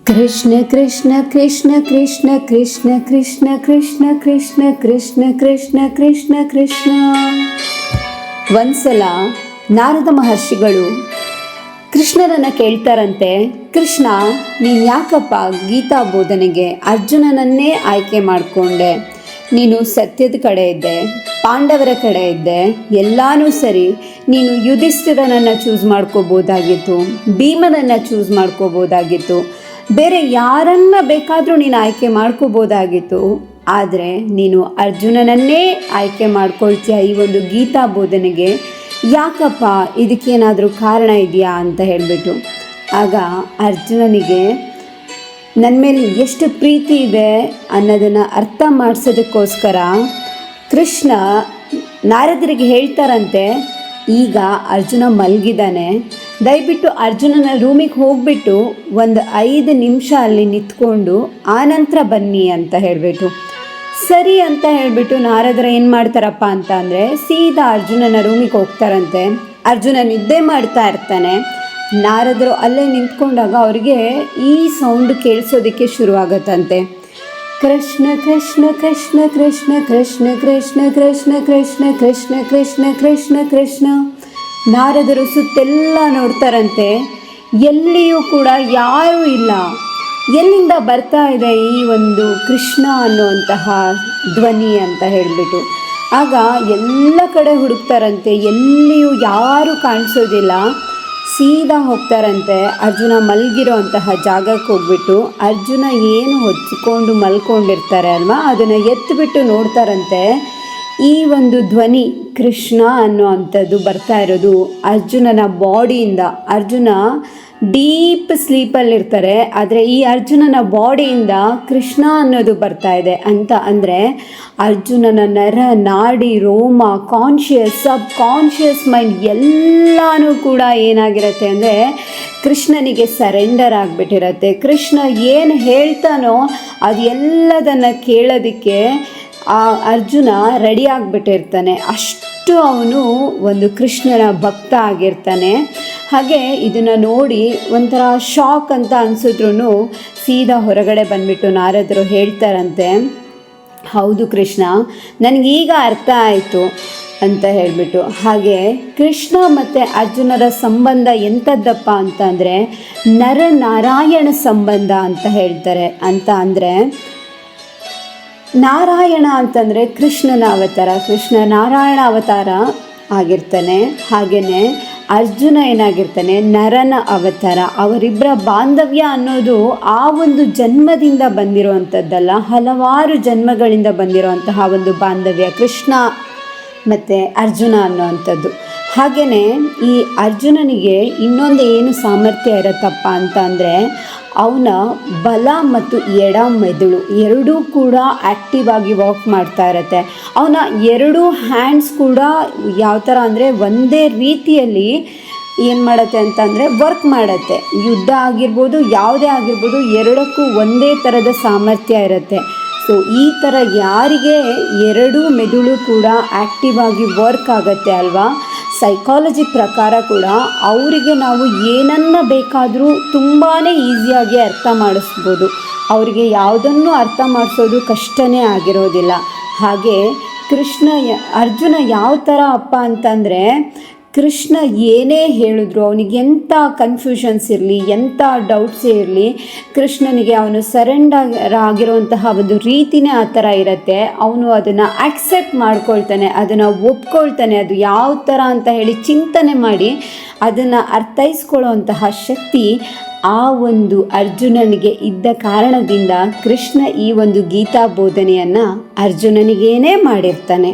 कृष्ण कृष्ण कृष्ण कृष्ण कृष्ण कृष्ण कृष्ण कृष्ण कृष्ण कृष्ण कृष्ण कृष्ण ಒಂದ್ಸಲ ನಾರದ ಮಹರ್ಷಿಗಳು ಕೃಷ್ಣನನ್ನು ಕೇಳ್ತಾರಂತೆ, ಕೃಷ್ಣ ನೀನು ಯಾಕಪ್ಪ ಗೀತಾ ಬೋಧನೆಗೆ ಅರ್ಜುನನನ್ನೇ ಆಯ್ಕೆ ಮಾಡಿಕೊಂಡೆ? ನೀನು ಸತ್ಯದ ಕಡೆ ಇದ್ದೆ, ಪಾಂಡವರ ಕಡೆ ಇದ್ದೆ, ಎಲ್ಲನೂ ಸರಿ. ನೀನು ಯುಧಿಷ್ಠಿರನನ್ನು ಚೂಸ್ ಮಾಡ್ಕೋಬೋದಾಗಿತ್ತು, ಭೀಮನನ್ನು ಚೂಸ್ ಮಾಡ್ಕೋಬೋದಾಗಿತ್ತು, ಬೇರೆ ಯಾರನ್ನ ಬೇಕಾದರೂ ನೀನು ಆಯ್ಕೆ ಮಾಡ್ಕೋಬೋದಾಗಿತ್ತು. ಆದರೆ ನೀನು ಅರ್ಜುನನನ್ನೇ ಆಯ್ಕೆ ಮಾಡ್ಕೊಳ್ತೀಯ ಈ ಒಂದು ಗೀತಾ ಬೋಧನೆಗೆ. ಯಾಕಪ್ಪ, ಇದಕ್ಕೇನಾದರೂ ಕಾರಣ ಇದೆಯಾ ಅಂತ ಹೇಳಿಬಿಟ್ಟು ಆಗ ಅರ್ಜುನನಿಗೆ ನನ್ನ ಮೇಲೆ ಎಷ್ಟು ಪ್ರೀತಿ ಇದೆ ಅನ್ನೋದನ್ನು ಅರ್ಥ ಮಾಡಿಸೋದಕ್ಕೋಸ್ಕರ ಕೃಷ್ಣ ನಾರದರಿಗೆ ಹೇಳ್ತಾರಂತೆ, ಈಗ ಅರ್ಜುನ ಮಲಗಿದ್ದಾನೆ, ದಯವಿಟ್ಟು ಅರ್ಜುನನ ರೂಮಿಗೆ ಹೋಗಿಬಿಟ್ಟು ಒಂದು 5 ನಿಮಿಷ ಅಲ್ಲಿ ನಿಂತ್ಕೊಂಡು ಆನಂತರ ಬನ್ನಿ ಅಂತ ಹೇಳಿಬಿಟ್ಟು. ಸರಿ ಅಂತ ಹೇಳಿಬಿಟ್ಟು ನಾರದರು ಏನು ಮಾಡ್ತಾರಪ್ಪ ಅಂತ ಅಂದರೆ ಸೀದಾ ಅರ್ಜುನನ ರೂಮಿಗೆ ಹೋಗ್ತಾರಂತೆ. ಅರ್ಜುನ ನಿದ್ದೆ ಮಾಡ್ತಾ ಇರ್ತಾನೆ. ನಾರದರು ಅಲ್ಲೇ ನಿಂತ್ಕೊಂಡಾಗ ಅವರಿಗೆ ಈ ಸೌಂಡ್ ಕೇಳಿಸೋದಕ್ಕೆ ಶುರುವಾಗತ್ತಂತೆ. ಕೃಷ್ಣ ಕೃಷ್ಣ ಕೃಷ್ಣ ಕೃಷ್ಣ ಕೃಷ್ಣ ಕೃಷ್ಣ ಕೃಷ್ಣ ಕೃಷ್ಣ ಕೃಷ್ಣ ಕೃಷ್ಣ ಕೃಷ್ಣ ಕೃಷ್ಣ. ನಾರದರು ಸುತ್ತೆಲ್ಲ ನೋಡ್ತಾರಂತೆ, ಎಲ್ಲಿಯೂ ಕೂಡ ಯಾರೂ ಇಲ್ಲ. ಎಲ್ಲಿಂದ ಬರ್ತಾ ಇದೆ ಈ ಒಂದು ಕೃಷ್ಣ ಅನ್ನುವಂತಹ ಧ್ವನಿ ಅಂತ ಹೇಳಿಬಿಟ್ಟು ಆಗ ಎಲ್ಲ ಕಡೆ ಹುಡುಕ್ತಾರಂತೆ, ಎಲ್ಲಿಯೂ ಯಾರೂ ಕಾಣಿಸೋದಿಲ್ಲ. ಸೀದಾ ಹೋಗ್ತಾರಂತೆ ಅರ್ಜುನ ಮಲಗಿರೋ ಅಂತಹ ಜಾಗಕ್ಕೆ ಹೋಗ್ಬಿಟ್ಟು ಅರ್ಜುನ ಏನು ಹೊಚ್ಚಿಕೊಂಡು ಮಲ್ಕೊಂಡಿರ್ತಾರೆ ಅಲ್ವಾ, ಅದನ್ನು ಎತ್ತಿಬಿಟ್ಟು ನೋಡ್ತಾರಂತೆ. ಈ ಒಂದು ಧ್ವನಿ ಕೃಷ್ಣ ಅನ್ನೋ ಅಂಥದ್ದು ಬರ್ತಾ ಇರೋದು ಅರ್ಜುನನ ಬಾಡಿಯಿಂದ. ಅರ್ಜುನ ಡೀಪ್ ಸ್ಲೀಪಲ್ಲಿರ್ತಾರೆ, ಆದರೆ ಈ ಅರ್ಜುನನ ಬಾಡಿಯಿಂದ ಕೃಷ್ಣ ಅನ್ನೋದು ಬರ್ತಾ ಇದೆ ಅಂತ ಅಂದರೆ ಅರ್ಜುನನ ನರ ನಾಡಿ ರೋಮ ಕಾನ್ಷಿಯಸ್ ಸಬ್ ಕಾನ್ಷಿಯಸ್ ಮೈಂಡ್ ಎಲ್ಲನೂ ಕೂಡ ಏನಾಗಿರುತ್ತೆ ಅಂದರೆ ಕೃಷ್ಣನಿಗೆ ಸರೆಂಡರ್ ಆಗಿಬಿಟ್ಟಿರತ್ತೆ. ಕೃಷ್ಣ ಏನು ಹೇಳ್ತಾನೋ ಅದು ಎಲ್ಲದನ್ನು ಕೇಳೋದಕ್ಕೆ ಆ ಅರ್ಜುನ ರೆಡಿ ಆಗಿಬಿಟ್ಟಿರ್ತಾನೆ. ಅಷ್ಟು ಅವನು ಒಂದು ಕೃಷ್ಣನ ಭಕ್ತ ಆಗಿರ್ತಾನೆ. ಹಾಗೆ ಇದನ್ನು ನೋಡಿ ಒಂಥರ ಶಾಕ್ ಅಂತ ಅನಿಸಿದ್ರು ಸೀದಾ ಹೊರಗಡೆ ಬಂದುಬಿಟ್ಟು ನಾರದರು ಹೇಳ್ತಾರಂತೆ, ಹೌದು ಕೃಷ್ಣ, ನನಗೀಗ ಅರ್ಥ ಆಯಿತು ಅಂತ ಹೇಳಿಬಿಟ್ಟು. ಹಾಗೆ ಕೃಷ್ಣ ಮತ್ತು ಅರ್ಜುನರ ಸಂಬಂಧ ಎಂಥದ್ದಪ್ಪ ಅಂತಂದರೆ ನರನಾರಾಯಣ ಸಂಬಂಧ ಅಂತ ಹೇಳ್ತಾರೆ. ಅಂತ ಅಂದರೆ ನಾರಾಯಣ ಅಂತಂದರೆ ಕೃಷ್ಣನ ಅವತಾರ, ಕೃಷ್ಣ ನಾರಾಯಣ ಅವತಾರ ಆಗಿರ್ತಾನೆ. ಹಾಗೆಯೇ ಅರ್ಜುನ ಏನಾಗಿರ್ತಾನೆ ನರನ ಅವತಾರ. ಅವರಿಬ್ಬರ ಬಾಂಧವ್ಯ ಅನ್ನೋದು ಆ ಒಂದು ಜನ್ಮದಿಂದ ಬಂದಿರುವಂಥದ್ದಲ್ಲ, ಹಲವಾರು ಜನ್ಮಗಳಿಂದ ಬಂದಿರುವಂತಹ ಒಂದು ಬಾಂಧವ್ಯ ಕೃಷ್ಣ ಮತ್ತು ಅರ್ಜುನ ಅನ್ನೋವಂಥದ್ದು. ಹಾಗೆಯೇ ಈ ಅರ್ಜುನನಿಗೆ ಇನ್ನೊಂದು ಏನು ಸಾಮರ್ಥ್ಯ ಇರುತ್ತಪ್ಪ ಅಂತ ಅಂದರೆ ಅವನ ಬಲ ಮತ್ತು ಎಡ ಮೆದುಳು ಎರಡೂ ಕೂಡ ಆ್ಯಕ್ಟಿವ್ ಆಗಿ ವರ್ಕ್ ಮಾಡ್ತಾ ಇರುತ್ತೆ. ಅವನ 2 ಹ್ಯಾಂಡ್ಸ್ ಕೂಡ ಯಾವ ಥರ ಅಂದರೆ ಒಂದೇ ರೀತಿಯಲ್ಲಿ ಏನು ಮಾಡುತ್ತೆ ಅಂತಂದರೆ ವರ್ಕ್ ಮಾಡುತ್ತೆ. ಯುದ್ಧ ಆಗಿರ್ಬೋದು, ಯಾವುದೇ ಆಗಿರ್ಬೋದು, ಎರಡಕ್ಕೂ ಒಂದೇ ಥರದ ಸಾಮರ್ಥ್ಯ ಇರುತ್ತೆ. ಸೊ ಈ ಥರ ಯಾರಿಗೆ 2 ಮೆದುಳು ಕೂಡ ಆ್ಯಕ್ಟಿವ್ ಆಗಿ ವರ್ಕ್ ಆಗುತ್ತೆ ಅಲ್ವಾ, ಸೈಕಾಲಜಿ ಪ್ರಕಾರ ಕೂಡ ಅವರಿಗೆ ನಾವು ಏನನ್ನ ಬೇಕಾದರೂ ತುಂಬಾ ಈಸಿಯಾಗಿ ಅರ್ಥ ಮಾಡಿಸ್ಬೋದು. ಅವರಿಗೆ ಯಾವುದನ್ನು ಅರ್ಥ ಮಾಡಿಸೋದು ಕಷ್ಟನೇ ಆಗಿರೋದಿಲ್ಲ. ಹಾಗೆ ಅರ್ಜುನ ಯಾವ ಥರ ಅಪ್ಪ ಅಂತಂದರೆ ಕೃಷ್ಣ ಏನೇ ಹೇಳಿದ್ರು ಅವನಿಗೆ ಎಂಥ ಕನ್ಫ್ಯೂಷನ್ಸ್ ಇರಲಿ, ಎಂಥ ಡೌಟ್ಸೇ ಇರಲಿ, ಕೃಷ್ಣನಿಗೆ ಅವನು ಸರೆಂಡರ್ ಆಗಿರುವಂತಹ ಒಂದು ರೀತಿನೇ ಆ ಥರ ಇರುತ್ತೆ. ಅವನು ಅದನ್ನು ಆಕ್ಸೆಪ್ಟ್ ಮಾಡ್ಕೊಳ್ತಾನೆ, ಅದನ್ನು ಒಪ್ಕೊಳ್ತಾನೆ. ಅದು ಯಾವ ಥರ ಅಂತ ಹೇಳಿ ಚಿಂತನೆ ಮಾಡಿ ಅದನ್ನು ಅರ್ಥೈಸ್ಕೊಳ್ಳುವಂತಹ ಶಕ್ತಿ ಆ ಒಂದು ಅರ್ಜುನನಿಗೆ ಇದ್ದ ಕಾರಣದಿಂದ ಕೃಷ್ಣ ಈ ಒಂದು ಗೀತಾ ಬೋಧನೆಯನ್ನು ಅರ್ಜುನನಿಗೇನೇ ಮಾಡಿರ್ತಾನೆ.